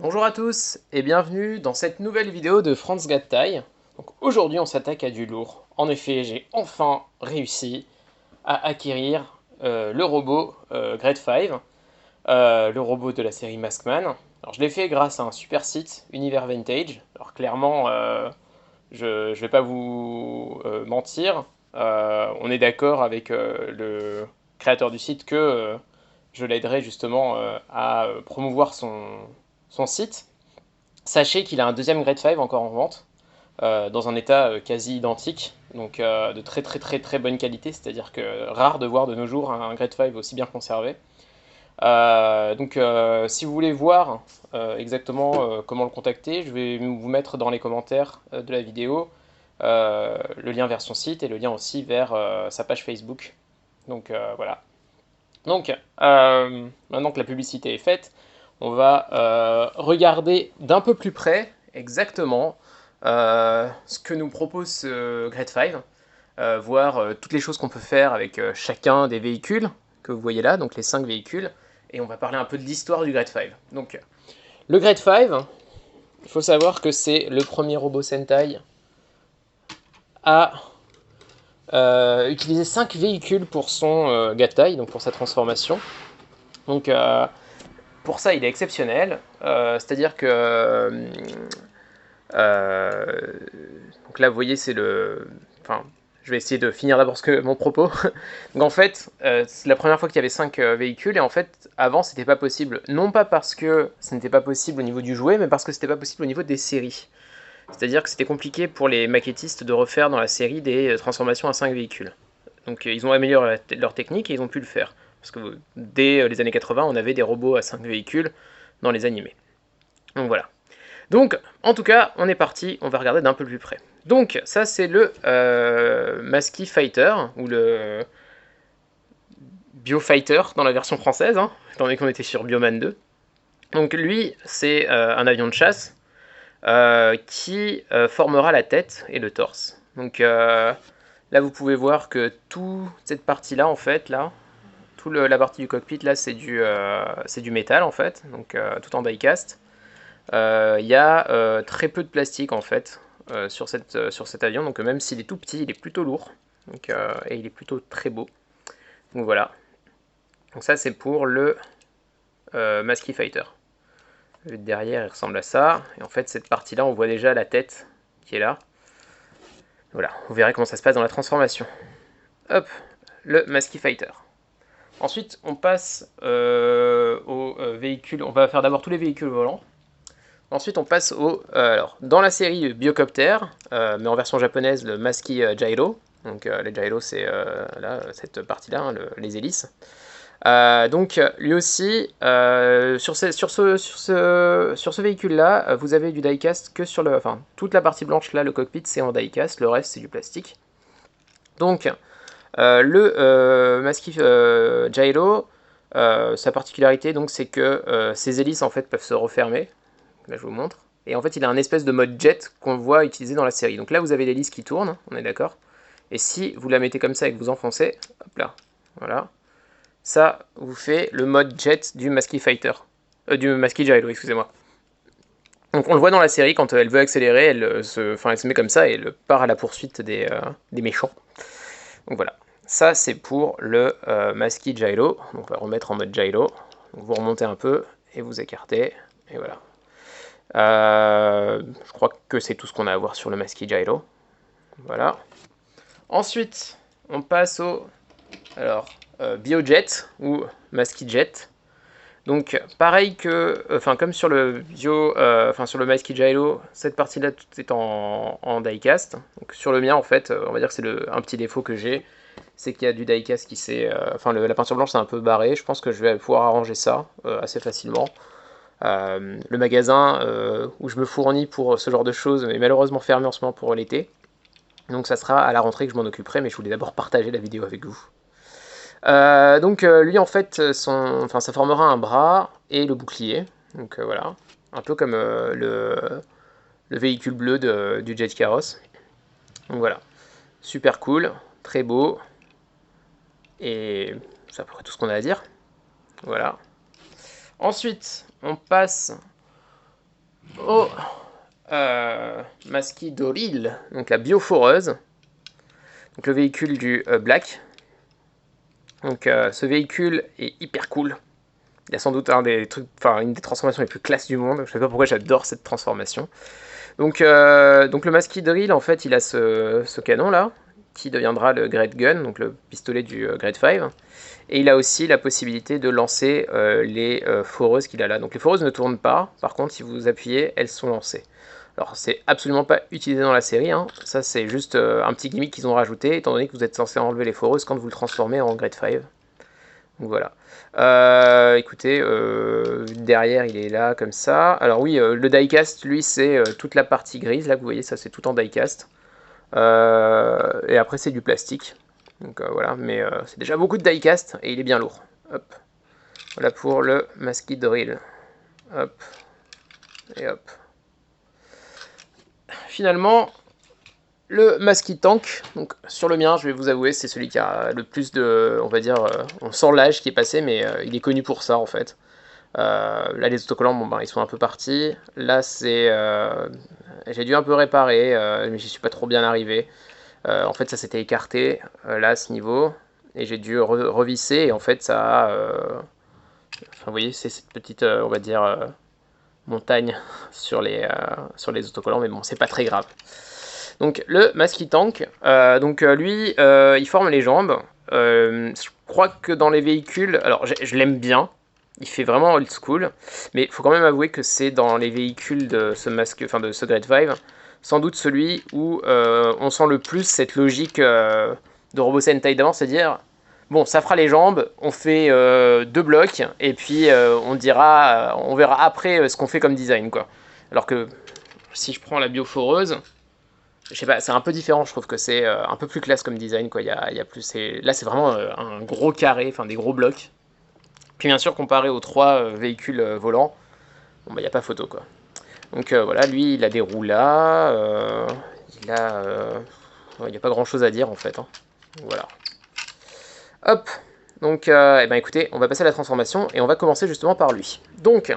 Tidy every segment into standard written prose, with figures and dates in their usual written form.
Bonjour à tous et bienvenue dans cette nouvelle vidéo de Franz Gattai. Donc aujourd'hui on s'attaque à du lourd. En effet, j'ai enfin réussi à acquérir le robot Grade 5, le robot de la série Maskman. Alors je l'ai fait grâce à un super site, Univers Vintage. Alors clairement, je ne vais pas vous mentir, on est d'accord avec le créateur du site que je l'aiderai justement à promouvoir son site. Sachez qu'il a un deuxième Grade 5 encore en vente, dans un état quasi identique, donc de très très très très bonne qualité, c'est-à-dire que rare de voir de nos jours un Grade 5 aussi bien conservé. Si vous voulez voir exactement comment le contacter, je vais vous mettre dans les commentaires de la vidéo le lien vers son site et le lien aussi vers sa page Facebook. Donc voilà. Donc maintenant que la publicité est faite, on va regarder d'un peu plus près exactement ce que nous propose ce Grade 5, voir toutes les choses qu'on peut faire avec chacun des véhicules que vous voyez là, donc les 5 véhicules, et on va parler un peu de l'histoire du Grade 5. Donc, le Grade 5, il faut savoir que c'est le premier robot Sentai à utiliser 5 véhicules pour son Gattai, donc pour sa transformation. Donc, pour ça, il est exceptionnel. C'est-à-dire que donc là, vous voyez, c'est le. Enfin, je vais essayer de finir d'abord mon propos. Donc en fait, c'est la première fois qu'il y avait 5 véhicules, et en fait, avant, c'était pas possible. Non pas parce que ce n'était pas possible au niveau du jouet, mais parce que c'était pas possible au niveau des séries. C'est-à-dire que c'était compliqué pour les maquettistes de refaire dans la série des transformations à 5 véhicules. Donc ils ont amélioré leur technique et ils ont pu le faire. Parce que dès les années 80, on avait des robots à 5 véhicules dans les animés. Donc voilà. Donc, en tout cas, on est parti, on va regarder d'un peu plus près. Donc, ça c'est le Masky Fighter, ou le Biofighter dans la version française, hein, étant donné qu'on était sur Bioman 2. Donc lui, c'est un avion de chasse qui formera la tête et le torse. Donc là, vous pouvez voir que toute cette partie-là, en fait, là, la partie du cockpit, là, c'est du métal, en fait, donc tout en die-cast. Il y a très peu de plastique en fait sur cet avion, donc même s'il est tout petit, il est plutôt lourd, donc, et il est plutôt très beau. Donc voilà. Donc ça c'est pour le Masky Fighter. Le derrière il ressemble à ça, et en fait cette partie là on voit déjà la tête qui est là. Voilà, vous verrez comment ça se passe dans la transformation. Hop, le Masky Fighter. Ensuite on passe aux véhicules, on va faire d'abord tous les véhicules volants. Ensuite, on passe alors, dans la série Biocopter, mais en version japonaise, le Masky Gyro. Donc, les gyros, c'est là, cette partie-là, hein, les hélices. Donc, lui aussi, sur ce véhicule-là, vous avez du diecast que sur le. Enfin, toute la partie blanche, là, le cockpit, c'est en diecast, le reste, c'est du plastique. Donc, le Masky Gyro, sa particularité, donc, c'est que ses hélices, en fait, peuvent se refermer. Là, je vous montre. Et en fait, il a un espèce de mode jet qu'on voit utiliser dans la série. Donc là, vous avez l'hélice qui tourne, on est d'accord. Et si vous la mettez comme ça et que vous enfoncez, hop là, voilà, ça vous fait le mode jet du Masky Fighter. Du Masky Gyro, excusez-moi. Donc on le voit dans la série, quand elle veut accélérer, elle se met comme ça et elle part à la poursuite des méchants. Donc voilà. Ça, c'est pour le Masky Gyro. Donc on va remettre en mode Gyro. Donc vous remontez un peu et vous écartez. Et voilà. Je crois que c'est tout ce qu'on a à voir sur le Masky Gyro. Voilà. Ensuite, on passe au Biojet ou Masky Jet. Donc pareil que, comme sur le sur le Masky Gyro, cette partie-là tout est en diecast. Donc sur le mien en fait, on va dire que c'est un petit défaut que j'ai, c'est qu'il y a du diecast qui s'est, la peinture blanche c'est un peu barré. Je pense que je vais pouvoir arranger ça assez facilement. Le magasin où je me fournis pour ce genre de choses est malheureusement fermé en ce moment pour l'été. Donc ça sera à la rentrée que je m'en occuperai, mais je voulais d'abord partager la vidéo avec vous. Lui en fait, ça formera un bras et le bouclier. Donc voilà, un peu comme le véhicule bleu du Jet Carross. Donc voilà, super cool, très beau. Et c'est à peu près tout ce qu'on a à dire. Voilà. Ensuite, on passe au Masquidoril, donc la bioforeuse, donc le véhicule du Black. Donc ce véhicule est hyper cool. Il y a sans doute une des transformations les plus classes du monde. Je sais pas pourquoi j'adore cette transformation. Donc le Masquidoril, en fait, il a ce canon là, qui deviendra le Great Gun, donc le pistolet du Great 5. Et il a aussi la possibilité de lancer les foreuses qu'il a là. Donc les foreuses ne tournent pas, par contre si vous appuyez, elles sont lancées. Alors c'est absolument pas utilisé dans la série, hein. Ça c'est juste un petit gimmick qu'ils ont rajouté, étant donné que vous êtes censé enlever les foreuses quand vous le transformez en Great 5. Donc voilà. Écoutez, derrière il est là comme ça. Alors oui, le diecast, lui, c'est toute la partie grise, là vous voyez, ça c'est tout en diecast. Et après c'est du plastique. Donc voilà, mais c'est déjà beaucoup de diecast et il est bien lourd. Hop. Voilà pour le Masquidoril. Hop. Et hop. Finalement, le Masquitank, donc sur le mien, je vais vous avouer, c'est celui qui a le plus de, on va dire, on sent l'âge qui est passé, mais il est connu pour ça en fait. Là, les autocollants, bon, ben, ils sont un peu partis. Là, j'ai dû un peu réparer, mais j'y suis pas trop bien arrivé. En fait, ça s'était écarté là à ce niveau, et j'ai dû revisser. Et en fait, ça a, enfin, vous voyez, c'est cette petite, on va dire, montagne sur les autocollants, mais bon, c'est pas très grave. Donc le Masquitank, lui, il forme les jambes. Je crois que dans les véhicules, alors je l'aime bien, il fait vraiment old school, mais il faut quand même avouer que c'est dans les véhicules de ce de ce Great 5, sans doute celui où on sent le plus cette logique de Robo Sentai d'avant, c'est-à-dire bon, ça fera les jambes, on fait deux blocs, et puis on verra après ce qu'on fait comme design, quoi. Alors que si je prends la bioforeuse, je sais pas, c'est un peu différent, je trouve que c'est un peu plus classe comme design, quoi. Il y a plus, là, c'est vraiment un gros carré, enfin des gros blocs. Puis bien sûr, comparé aux trois véhicules volants, bon, bah, il n'y a pas photo, quoi. Donc voilà, lui, il a des roues là, il n'y a pas grand chose à dire en fait, hein. Voilà. Hop. Donc, eh ben, écoutez, on va passer à la transformation et on va commencer justement par lui. Donc,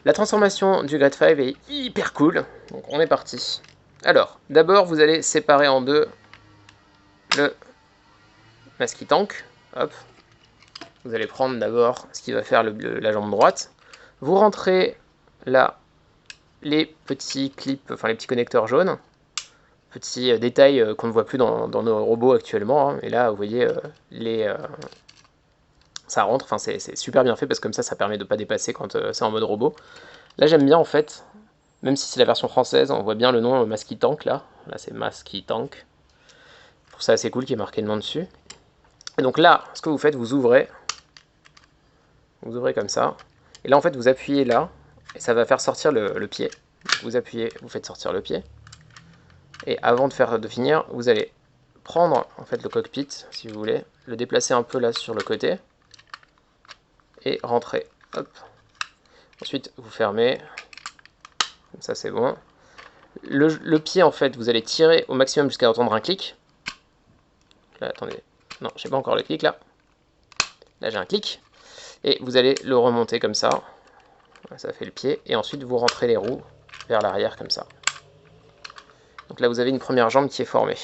la transformation du Great 5 est hyper cool. Donc, on est parti. Alors, d'abord, vous allez séparer en deux le Masquitank. Hop. Vous allez prendre d'abord ce qui va faire la jambe droite. Vous rentrez là les petits clips, enfin les petits connecteurs jaunes. Petits détails qu'on ne voit plus dans nos robots actuellement, hein. Et là, vous voyez, ça rentre, enfin c'est super bien fait parce que comme ça permet de ne pas dépasser quand c'est en mode robot. Là, j'aime bien en fait, même si c'est la version française, on voit bien le nom Masquitank là. Là, c'est Masquitank. Je trouve ça assez cool qu'il y ait marqué le nom dessus. Et donc là, ce que vous faites, vous ouvrez comme ça. Et là, en fait, vous appuyez là, et ça va faire sortir le pied. Donc, vous appuyez, vous faites sortir le pied. Et avant de finir, vous allez prendre en fait le cockpit, si vous voulez, le déplacer un peu là sur le côté, et rentrer. Hop. Ensuite, vous fermez. Comme ça, c'est bon. Le pied, en fait, vous allez tirer au maximum jusqu'à entendre un clic. Là, attendez. Non, je n'ai pas encore le clic, là. Là, j'ai un clic. Et vous allez le remonter comme ça. Ça fait le pied. Et ensuite, vous rentrez les roues vers l'arrière, comme ça. Donc là, vous avez une première jambe qui est formée.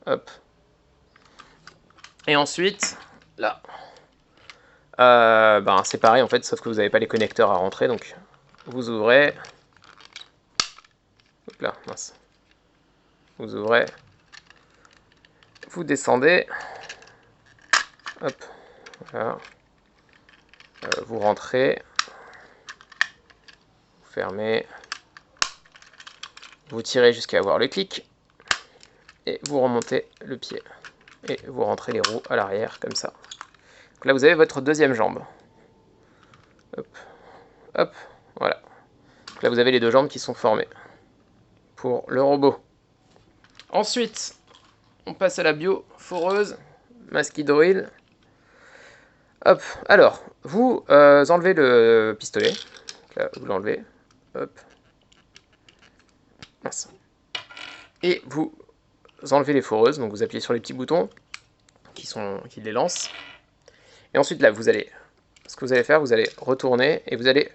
Hop. Et ensuite, là, c'est pareil en fait, sauf que vous n'avez pas les connecteurs à rentrer, donc vous ouvrez. Hop là, mince. Vous ouvrez. Vous descendez. Hop. Voilà. Vous rentrez. Vous fermez. Vous tirez jusqu'à avoir le clic. Et vous remontez le pied. Et vous rentrez les roues à l'arrière, comme ça. Donc là, vous avez votre deuxième jambe. Hop. Hop. Voilà. Donc là, vous avez les deux jambes qui sont formées pour le robot. Ensuite, on passe à la bioforeuse, Masquidoril. Hop, alors, vous enlevez le pistolet. Là, vous l'enlevez. Hop. Mince. Et vous enlevez les foreuses, donc vous appuyez sur les petits boutons qui les lancent. Et ensuite, là, ce que vous allez faire, vous allez retourner et vous allez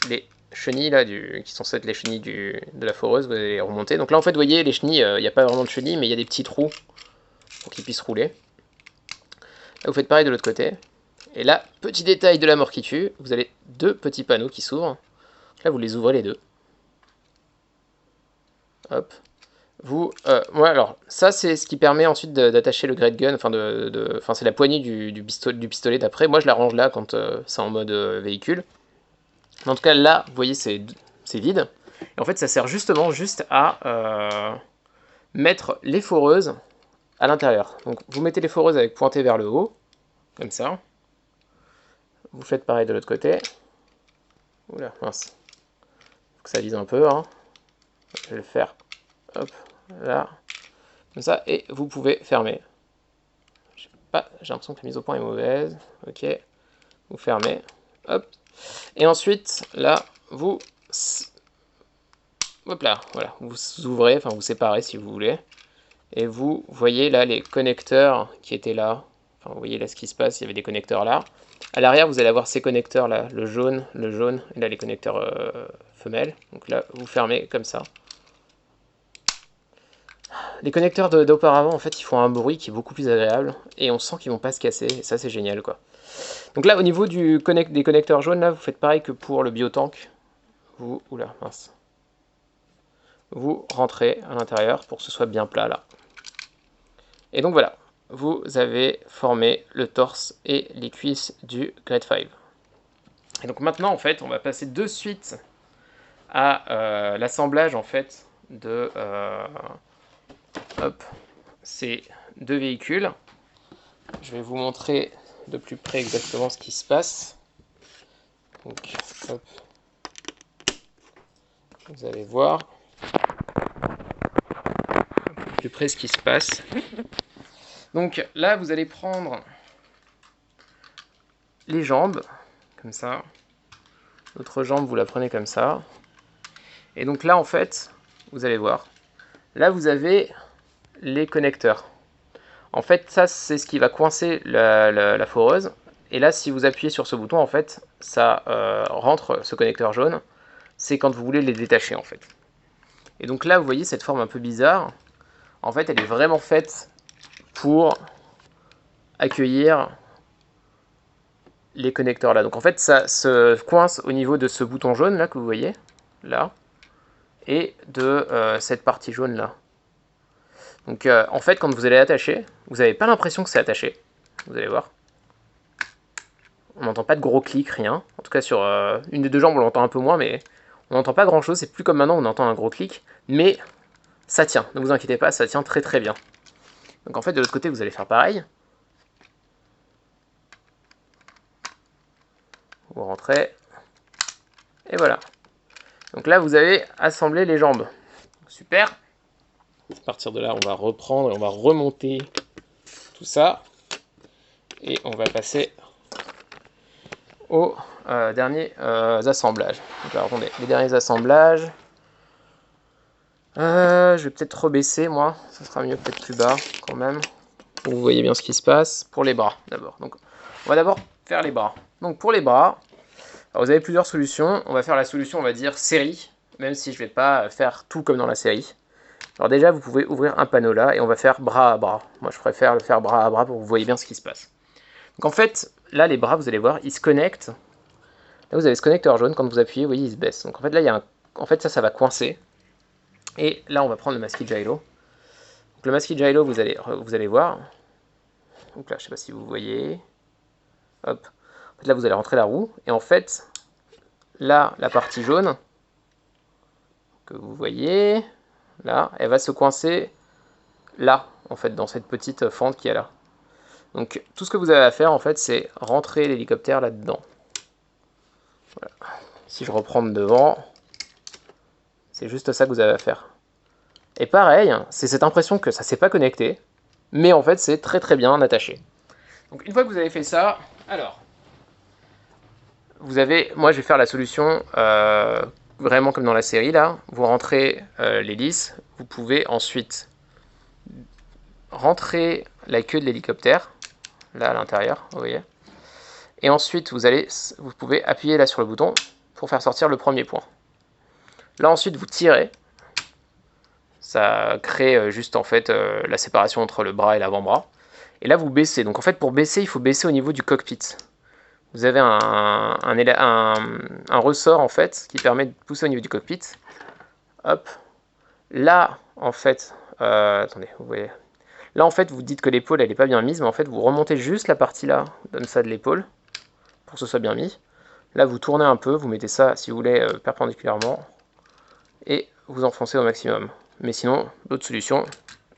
les chenilles là, qui sont censées être les chenilles de la foreuse, vous allez les remonter. Donc là en fait vous voyez les chenilles, il n'y a pas vraiment de chenilles mais il y a des petits trous pour qu'ils puissent rouler. Là vous faites pareil de l'autre côté. Et là, petit détail de la mort qui tue, vous avez 2 petits panneaux qui s'ouvrent. Là vous les ouvrez les deux. Hop. Ouais, alors ça c'est ce qui permet ensuite d'attacher le Great Gun, enfin c'est la poignée du pistolet d'après. Moi je la range là quand c'est en mode véhicule. Mais en tout cas là, vous voyez c'est vide. Et en fait ça sert justement juste à mettre les foreuses à l'intérieur. Donc vous mettez les foreuses avec pointé vers le haut, comme ça. Vous faites pareil de l'autre côté. Oula, mince. Faut que ça vise un peu, hein. Je vais le faire, hop, là, comme ça, et vous pouvez fermer. J'ai l'impression que la mise au point est mauvaise. Ok, vous fermez, hop. Et ensuite, là, hop là, voilà, vous ouvrez, enfin vous séparez si vous voulez. Et vous voyez là les connecteurs qui étaient là. Enfin, vous voyez là ce qui se passe, il y avait des connecteurs là. À l'arrière, vous allez avoir ces connecteurs là, le jaune, et là les connecteurs femelles. Donc là, vous fermez comme ça. Les connecteurs d'auparavant, en fait, ils font un bruit qui est beaucoup plus agréable, et on sent qu'ils vont pas se casser, et ça c'est génial quoi. Donc là, au niveau des connecteurs jaunes, là, vous faites pareil que pour le biotank. Oula, mince. Vous rentrez à l'intérieur pour que ce soit bien plat là. Et donc voilà, vous avez formé le torse et les cuisses du Grade 5. Et donc maintenant, en fait, on va passer de suite à l'assemblage en fait de ces 2 véhicules. Je vais vous montrer de plus près exactement ce qui se passe. Donc, hop. Vous allez voir de plus près ce qui se passe. Donc là, vous allez prendre les jambes, comme ça. L'autre jambe, vous la prenez comme ça. Et donc là, en fait, vous allez voir. Là, vous avez les connecteurs. En fait, ça, c'est ce qui va coincer la foreuse. Et là, si vous appuyez sur ce bouton, en fait, ça rentre ce connecteur jaune. C'est quand vous voulez les détacher, en fait. Et donc là, vous voyez cette forme un peu bizarre. En fait, elle est vraiment faite pour accueillir les connecteurs là. Donc en fait, ça se coince au niveau de ce bouton jaune là que vous voyez, là, et de cette partie jaune là. Donc en fait, quand vous allez attacher, vous n'avez pas l'impression que c'est attaché. Vous allez voir. On n'entend pas de gros clics, rien. En tout cas, sur une des 2 jambes, on l'entend un peu moins, mais on n'entend pas grand chose. C'est plus comme maintenant, on entend un gros clic. Mais ça tient, ne vous inquiétez pas, ça tient très très bien. Donc en fait, de l'autre côté, vous allez faire pareil. Vous rentrez. Et voilà. Donc là, vous avez assemblé les jambes. Super. À partir de là, on va reprendre et on va remonter tout ça. Et on va passer aux derniers assemblages. Donc, alors, attendez, les derniers assemblages. Je vais peut-être rebaisser, moi. Ça sera mieux peut-être plus bas, quand même. Pour que vous voyez bien ce qui se passe. Pour les bras, d'abord. Donc, on va d'abord faire les bras. Donc, pour les bras, alors, vous avez plusieurs solutions. On va faire la solution, on va dire, série. Même si je ne vais pas faire tout comme dans la série. Alors déjà, vous pouvez ouvrir un panneau là et on va faire bras à bras. Moi, je préfère le faire bras à bras pour que vous voyez bien ce qui se passe. Donc en fait, là, les bras, vous allez voir, ils se connectent. Là, vous avez ce connecteur jaune. Quand vous appuyez, vous voyez, il se baisse. Donc en fait, là, il y a en fait, ça va coincer. Et là, on va prendre le Masky Gyro. Donc le Masky Gyro, vous allez voir. Donc là, je ne sais pas si vous voyez. Hop. En fait, là, vous allez rentrer la roue. Et en fait, là, la partie jaune que vous voyez... Là, elle va se coincer là, en fait, dans cette petite fente qu'il y a là. Donc, tout ce que vous avez à faire, en fait, c'est rentrer l'hélicoptère là-dedans. Voilà. Si je reprends de devant, c'est juste ça que vous avez à faire. Et pareil, c'est cette impression que ça ne s'est pas connecté, mais en fait, c'est très très bien attaché. Donc, une fois que vous avez fait ça, alors, vous avez, moi, je vais faire la solution vraiment comme dans la série là. Vous rentrez l'hélice, vous pouvez ensuite rentrer la queue de l'hélicoptère là à l'intérieur, vous voyez. Et ensuite vous pouvez appuyer là sur le bouton pour faire sortir le premier point. Là ensuite vous tirez, ça crée juste en fait la séparation entre le bras et l'avant-bras. Et là vous baissez, donc en fait pour baisser il faut baisser au niveau du cockpit. Vous avez un ressort en fait qui permet de pousser au niveau du cockpit. Hop, là en fait, attendez, vous voyez. Là en fait vous dites que l'épaule elle n'est pas bien mise, mais en fait vous remontez juste la partie là, comme ça de l'épaule, pour que ce soit bien mis. Là vous tournez un peu, vous mettez ça si vous voulez perpendiculairement, et vous enfoncez au maximum. Mais sinon, l'autre solution,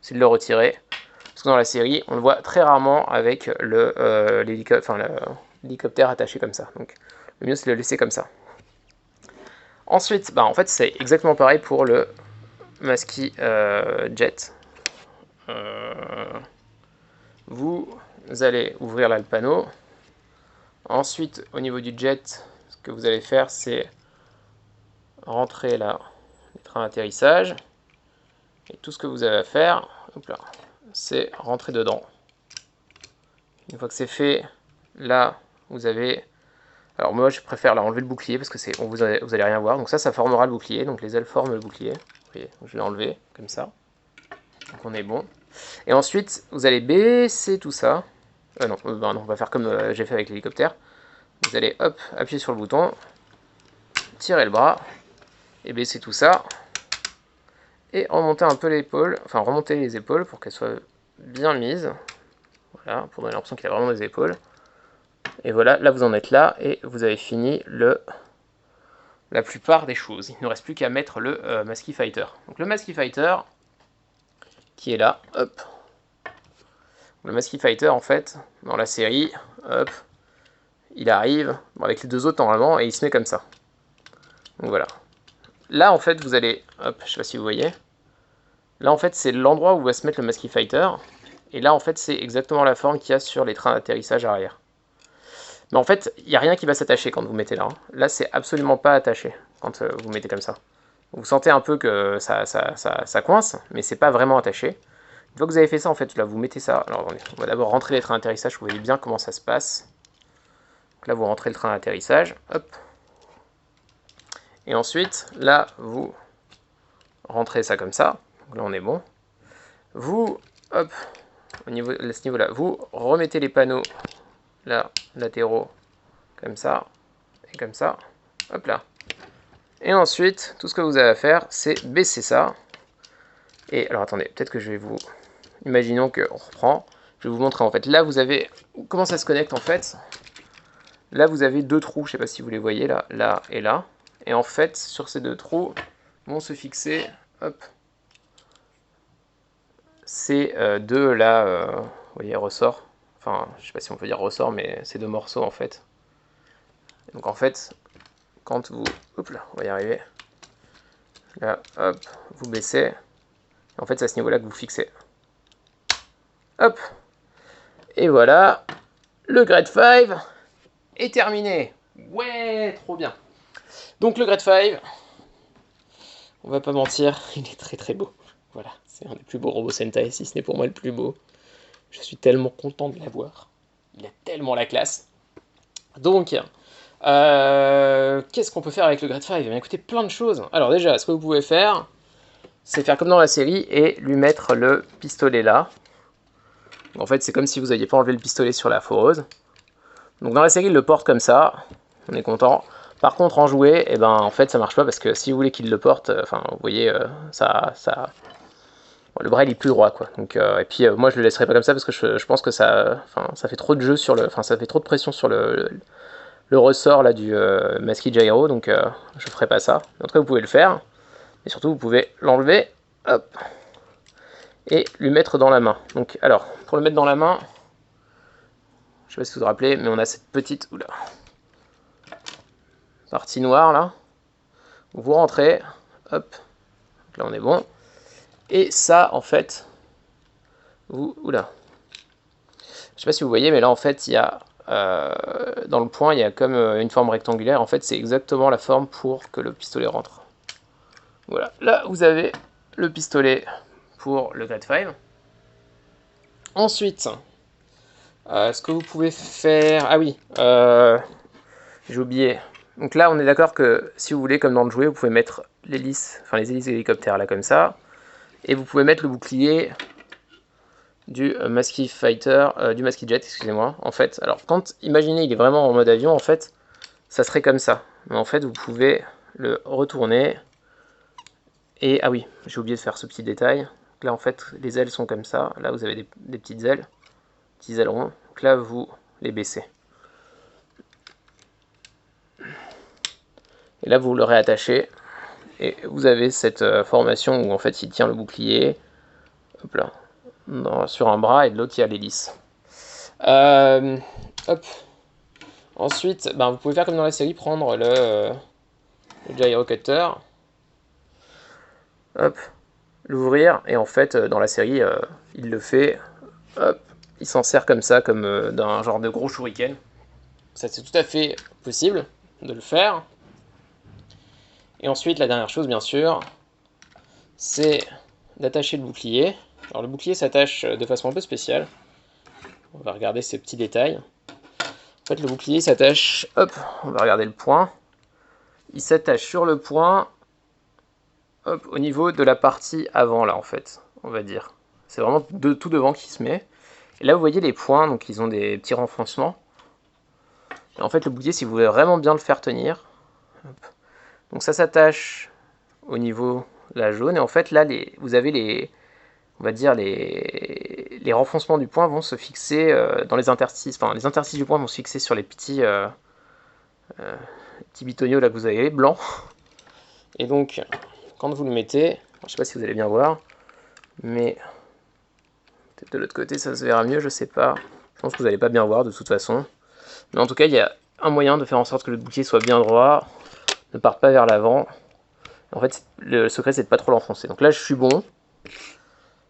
c'est de le retirer. Parce que dans la série, on le voit très rarement avec l'hélicoptère attaché comme ça. Donc le mieux c'est de le laisser comme ça. Ensuite, en fait c'est exactement pareil pour le Masky Jet. Vous allez ouvrir là le panneau. Ensuite, au niveau du jet, ce que vous allez faire, c'est rentrer là les trains d'atterrissage. Et tout ce que vous avez à faire, c'est rentrer dedans. Une fois que c'est fait, là, vous avez... Alors moi, je préfère là enlever le bouclier parce que vous allez rien voir. Donc ça formera le bouclier. Donc les ailes forment le bouclier. Vous voyez, je vais l'enlever comme ça. Donc on est bon. Et ensuite, vous allez baisser tout ça. Non, on va faire comme j'ai fait avec l'hélicoptère. Vous allez, hop, appuyer sur le bouton, tirer le bras, et baisser tout ça. Et remonter un peu l'épaule, enfin remonter les épaules pour qu'elles soient bien mises. Voilà, pour donner l'impression qu'il a vraiment des épaules. Et voilà, là vous en êtes là, et vous avez fini la plupart des choses. Il ne reste plus qu'à mettre le Masky Fighter. Donc le Masky Fighter, qui est là, hop. Le Masky Fighter, en fait, dans la série, hop, il arrive avec les deux autres normalement, et il se met comme ça. Donc voilà. Là, en fait, vous allez, hop, je sais pas si vous voyez. Là, en fait, c'est l'endroit où va se mettre le Masky Fighter. Et là, en fait, c'est exactement la forme qu'il y a sur les trains d'atterrissage arrière. Mais en fait, il n'y a rien qui va s'attacher quand vous mettez là. Hein. Là, c'est absolument pas attaché quand vous mettez comme ça. Vous sentez un peu que ça coince, mais c'est pas vraiment attaché. Une fois que vous avez fait ça, en fait, là, vous mettez ça. Alors, on va d'abord rentrer les trains d'atterrissage. Vous voyez bien comment ça se passe. Donc là, vous rentrez le train d'atterrissage. Hop. Et ensuite, là, vous rentrez ça comme ça. Donc là, on est bon. Vous, hop, à ce niveau-là, vous remettez les panneaux là, latéraux, comme ça, et comme ça, hop là. Et ensuite, tout ce que vous avez à faire, c'est baisser ça. Et alors, attendez, peut-être que je vais vous... Imaginons qu'on reprend. Je vais vous montrer, en fait. Là, vous avez... Comment ça se connecte, en fait? Là, vous avez deux trous, je ne sais pas si vous les voyez, là, là et là. Et en fait, sur ces deux trous, vont se fixer, hop, ces deux, là, vous voyez, ressorts. Enfin, je sais pas si on peut dire ressort, mais c'est deux morceaux en fait. Donc en fait, quand vous... Hop là, on va y arriver. Là, hop, vous baissez. En fait, c'est à ce niveau-là que vous fixez. Hop. Et voilà, le Grade 5 est terminé. Ouais, trop bien. Donc le Grade 5, on va pas mentir, il est très très beau. Voilà, c'est un des plus beaux robots Sentai, si ce n'est pour moi le plus beau. Je suis tellement content de l'avoir. Il a tellement la classe. Donc, qu'est-ce qu'on peut faire avec le Grade 5 ? Eh bien, écoutez, plein de choses. Alors déjà, ce que vous pouvez faire, c'est faire comme dans la série et lui mettre le pistolet là. En fait, c'est comme si vous n'aviez pas enlevé le pistolet sur la foreuse. Donc dans la série, il le porte comme ça. On est content. Par contre, en jouet, eh ben, en fait, ça marche pas parce que si vous voulez qu'il le porte, enfin, vous voyez, le bras il est plus droit quoi. Donc et puis moi je le laisserai pas comme ça parce que je pense que ça fait trop de jeu sur le, ça fait trop de pression sur le ressort là du Masky Gyro, donc je ferai pas ça. En tout cas vous pouvez le faire et surtout vous pouvez l'enlever, hop, et lui mettre dans la main. Donc alors pour le mettre dans la main, je sais pas si vous vous rappelez, mais on a cette petite partie noire là où vous rentrez, hop, donc là on est bon. Et ça, en fait, oula, je sais pas si vous voyez, mais là, en fait, il y a, dans le point, il y a comme une forme rectangulaire. En fait, c'est exactement la forme pour que le pistolet rentre. Voilà, là, vous avez le pistolet pour le Grade 5. Ensuite, ce que vous pouvez faire... Ah oui, j'ai oublié, Donc là, on est d'accord que si vous voulez, comme dans le jouet, vous pouvez mettre l'hélice, enfin les hélices d'hélicoptère là comme ça, et vous pouvez mettre le bouclier du Musky Fighter, du Musky Jet, excusez-moi. En fait, alors quand, imaginez, il est vraiment en mode avion, en fait, ça serait comme ça. Mais en fait, vous pouvez le retourner. Et, ah oui, j'ai oublié de faire ce petit détail. Donc là, en fait, les ailes sont comme ça. Là, vous avez des petites ailes, petits ailerons. Donc là, vous les baissez. Et là, vous le réattachez. Et vous avez cette formation où, en fait, il tient le bouclier. Hop là. Sur un bras, et de l'autre, il y a l'hélice. Hop. Ensuite, ben, vous pouvez faire comme dans la série, prendre le gyrocutter. Hop. L'ouvrir, et en fait, dans la série, il le fait. Hop. Il s'en sert comme ça, comme d'un genre de gros shuriken. Ça, c'est tout à fait possible de le faire. Et ensuite, la dernière chose, bien sûr, c'est d'attacher le bouclier. Alors, le bouclier s'attache de façon un peu spéciale. On va regarder ces petits détails. En fait, le bouclier s'attache, hop, on va regarder le point. Il s'attache sur le point, hop, au niveau de la partie avant, là, en fait, on va dire. C'est vraiment tout devant qui se met. Et là, vous voyez les points, donc ils ont des petits renfoncements. Et en fait, le bouclier, si vous voulez vraiment bien le faire tenir, hop, donc ça s'attache au niveau de la jaune. Et en fait, là, vous avez on va dire, les renfoncements du point vont se fixer dans les interstices. Enfin, les interstices du point vont se fixer sur les petits bitoniaux là que vous avez, blancs. Et donc, quand vous le mettez, je ne sais pas si vous allez bien voir, mais peut-être de l'autre côté ça se verra mieux, je sais pas. Je pense que vous n'allez pas bien voir de toute façon. Mais en tout cas, il y a un moyen de faire en sorte que le bouclier soit bien droit, ne parte pas vers l'avant. En fait, le secret, c'est de pas trop l'enfoncer. Donc là, je suis bon.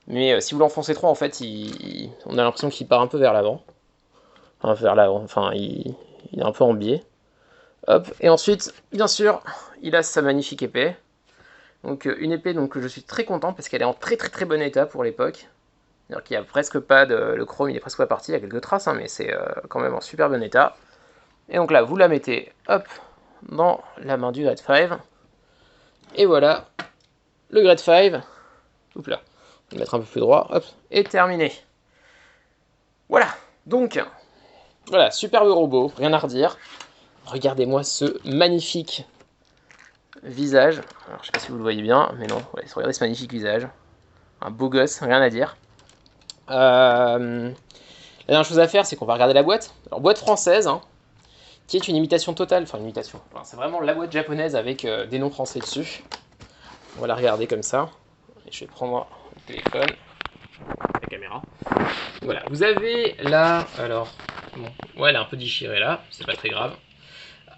Mais si vous l'enfoncez trop, en fait, on a l'impression qu'il part un peu vers l'avant. Enfin, vers l'avant. Enfin, il est un peu en biais. Hop. Et ensuite, bien sûr, il a sa magnifique épée. Donc une épée que je suis très content parce qu'elle est en très très très bon état pour l'époque. C'est-à-dire qu'il n'y a presque pas le chrome, il est presque pas parti. Il y a quelques traces, hein, mais c'est quand même en super bon état. Et donc là, vous la mettez, hop, dans la main du Grade 5. Et voilà, le Grade 5. Oups là. On va mettre un peu plus droit, hop, et terminé. Voilà, donc, voilà, superbe robot, rien à redire. Regardez-moi ce magnifique visage. Alors, je sais pas si vous le voyez bien, mais non, ouais, regardez ce magnifique visage. Un beau gosse, rien à dire. La dernière chose à faire, c'est qu'on va regarder la boîte. Alors, boîte française, hein, qui est une imitation totale, enfin une imitation. Enfin, c'est vraiment la boîte japonaise avec des noms français dessus. On va la regarder comme ça. Et je vais prendre le téléphone, la caméra. Voilà, vous avez là, alors, bon, ouais, elle est un peu déchirée là, c'est pas très grave.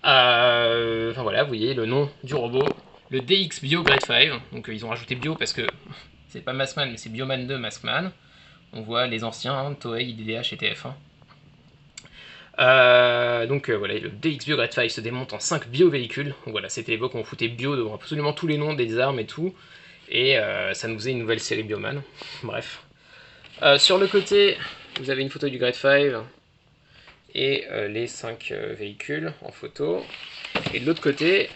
Enfin voilà, vous voyez le nom du robot, le DX Bio Grade 5. Donc ils ont rajouté Bio parce que c'est pas Maskman, mais c'est Bioman 2 Maskman. On voit les anciens, hein, Toei, IDDH et TF1. Voilà, le DX Bio Grade 5 se démonte en 5 bio-véhicules. Donc voilà, c'était l'époque où on foutait bio devant absolument tous les noms des armes et tout. Et ça nous faisait une nouvelle série Bioman. Bref. Sur le côté, vous avez une photo du Grade 5 et les 5 véhicules en photo. Et de l'autre côté,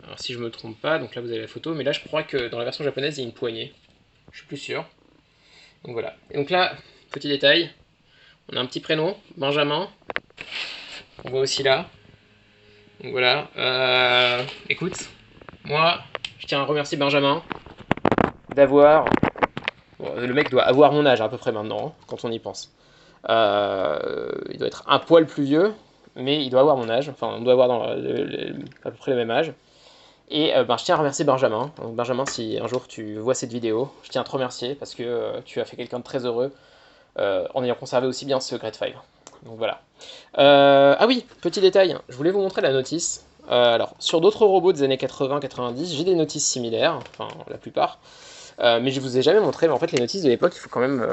alors si je me trompe pas, donc là vous avez la photo, mais là je crois que dans la version japonaise il y a une poignée. Je suis plus sûr. Donc voilà. Et donc là, petit détail, on a un petit prénom, Benjamin. On voit aussi là. Donc voilà. Écoute, moi, je tiens à remercier Benjamin d'avoir... Bon, le mec doit avoir mon âge à peu près maintenant, hein, quand on y pense. Il doit être un poil plus vieux, mais il doit avoir mon âge. Enfin, on doit avoir à peu près le même âge. Et je tiens à remercier Benjamin. Donc, Benjamin, si un jour tu vois cette vidéo, je tiens à te remercier parce que tu as fait quelqu'un de très heureux en ayant conservé aussi bien ce Grade 5. Donc voilà. Ah oui, petit détail, je voulais vous montrer la notice. Alors, sur d'autres robots des années 80-90, j'ai des notices similaires, enfin la plupart. Mais je vous ai jamais montré, mais en fait les notices de l'époque, il faut quand même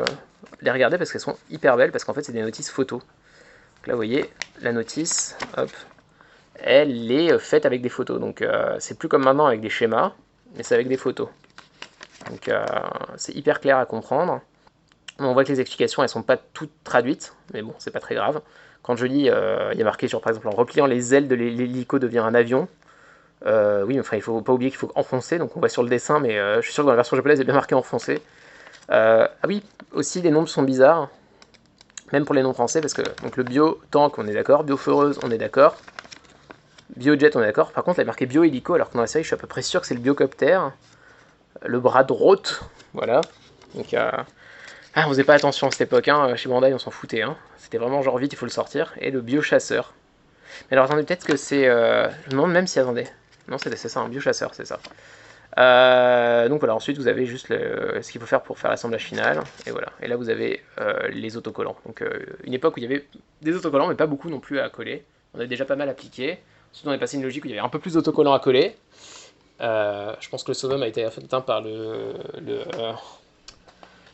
les regarder parce qu'elles sont hyper belles, parce qu'en fait c'est des notices photos. Donc là vous voyez, la notice, hop, elle est faite avec des photos. Donc c'est plus comme maintenant avec des schémas, mais c'est avec des photos. Donc c'est hyper clair à comprendre. On voit que les explications, elles sont pas toutes traduites, mais bon, c'est pas très grave. Quand je lis, il y a marqué sur, par exemple, en repliant les ailes de l'hélico devient un avion. Oui, enfin, il faut pas oublier qu'il faut enfoncer, donc on voit sur le dessin, mais je suis sûr que dans la version japonaise, il est bien marqué enfoncer. Ah oui, aussi les nombres sont bizarres, même pour les noms français, parce que donc le bio-tank, on est d'accord, bio-foreuse, on est d'accord, bio-jet, on est d'accord. Par contre, il est marqué bio-hélico, alors que dans la série, je suis à peu près sûr que c'est le biocopter, le bras droite, voilà. Donc, on faisait pas attention à cette époque, hein. Chez Bandai, on s'en foutait, hein. C'était vraiment genre vite, il faut le sortir. Et le bio-chasseur. Mais alors, attendez, peut-être que c'est. Je me demande même si, attendez. Non, c'est ça, un bio-chasseur, c'est ça. Donc voilà, ensuite vous avez juste ce qu'il faut faire pour faire l'assemblage final, et voilà. Et là vous avez les autocollants. Donc une époque où il y avait des autocollants, mais pas beaucoup non plus à coller. On avait déjà pas mal appliqué. Ensuite on est passé à une logique où il y avait un peu plus d'autocollants à coller. Je pense que le Sodom a été atteint par le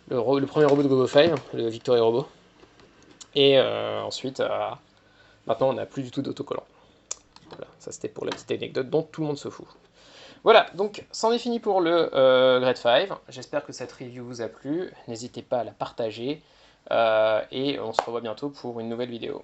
premier robot de GoGoFive, le Victory Robot. Et ensuite, maintenant on n'a plus du tout d'autocollants. Voilà, ça c'était pour la petite anecdote dont tout le monde se fout. Voilà, donc c'en est fini pour le Grade 5. J'espère que cette review vous a plu. N'hésitez pas à la partager. Et on se revoit bientôt pour une nouvelle vidéo.